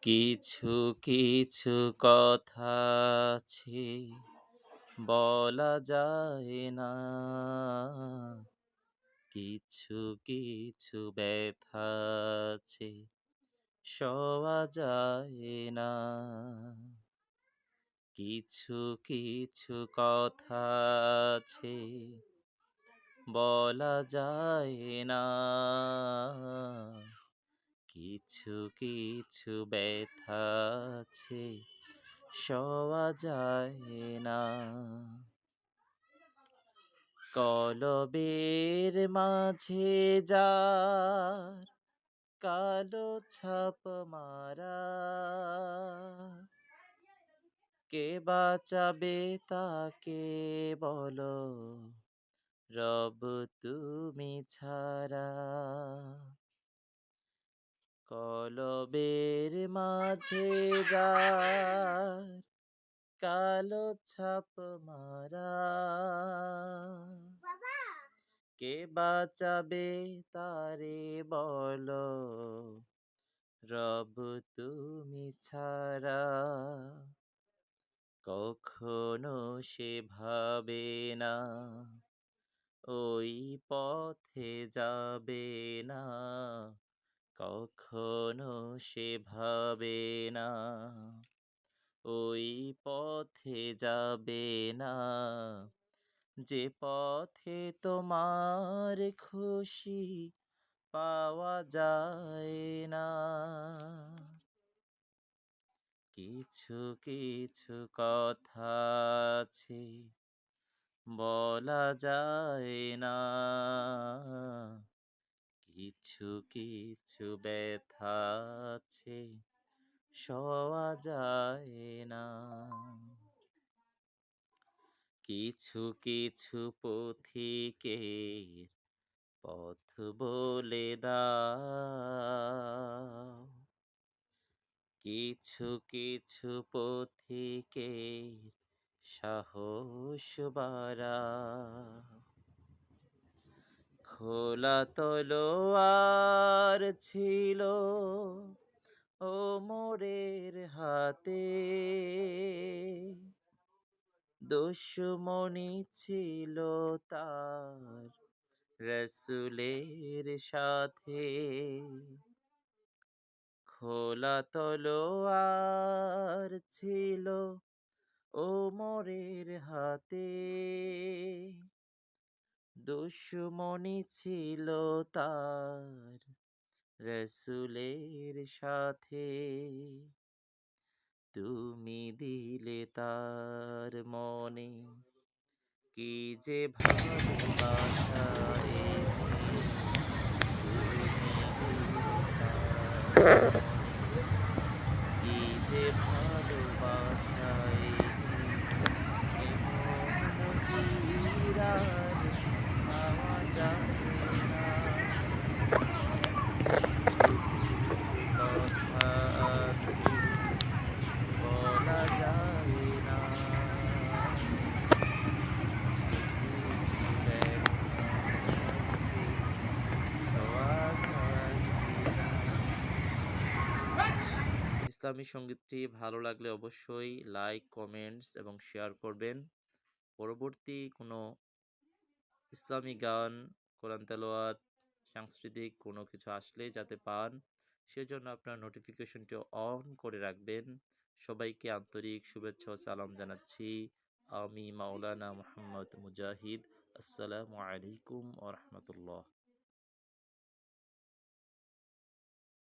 কিছু কিছু কথা আছে বলা যায় না, কিছু কিছু ব্যথা আছে সওয়া যায় না। কিছু কিছু কথা আছে বলা যায় না, কিছু কিছু ব্যথা আছে সওয়া যায় না। কলবের মাঝে যার কালো ছাপ মারা, কে বাঁচাবে তাকে বলো রব তুমি ছাড়া। কলবের মাঝে যার কালো ছাপ মারা, কে বাঁচাবে তারে বলো রব তুমি ছাড়া। কখনো সে ভাবে না ওই পথে যাবে না, কখনো সে ভাবে না ওই পথে যাবে না, যে পথে তোমার খুশি পাওয়া যায় না। কিছু কিছু কথা আছে বলা যায় না, কিছু কিছু ব্যথা আছে সওয়া যায় না। কিছু কিছু পথিকের পথ বলে দাও, কিছু কিছু পথিকের সাহস বাড়াও। খোলা তলোয়ার ছিল ওমরের হাতে, দুশমনি ছিল তার রসুলের সাথে। খোলা তলোয়ার ছিল ওমরের হাতে, দুশমনি ছিল তার রসুলের সাথে। তুমি দিলে তার মনে কি যে ভালোবাসা রে, তুমি দিলে তার মনে কি যে ভালোবাসা এমন জিরার পাওয়া যায় না। কিছু কিছু কথা আছে বলা যায় না, কিছু কিছু ব্যথা আছে সওয়া যায় না। ইসলামী সঙ্গীতটি ভালো লাগলে অবশ্যই লাইক, কমেন্টস এবং শেয়ার করবেন। পরবর্তী কোনো ইসলামী গান, কোরআন তেলাওয়াত, সাংস্কৃতিক কোনো কিছু আসলে যাতে পান, সেজন্য আপনার নোটিফিকেশনটি অন করে রাখবেন। সবাইকে আন্তরিক শুভেচ্ছা ও সালাম জানাচ্ছি। আমি মাওলানা মোহাম্মদ মুজাহিদ। আসসালামু আলাইকুম ওয়া রাহমাতুল্লাহ।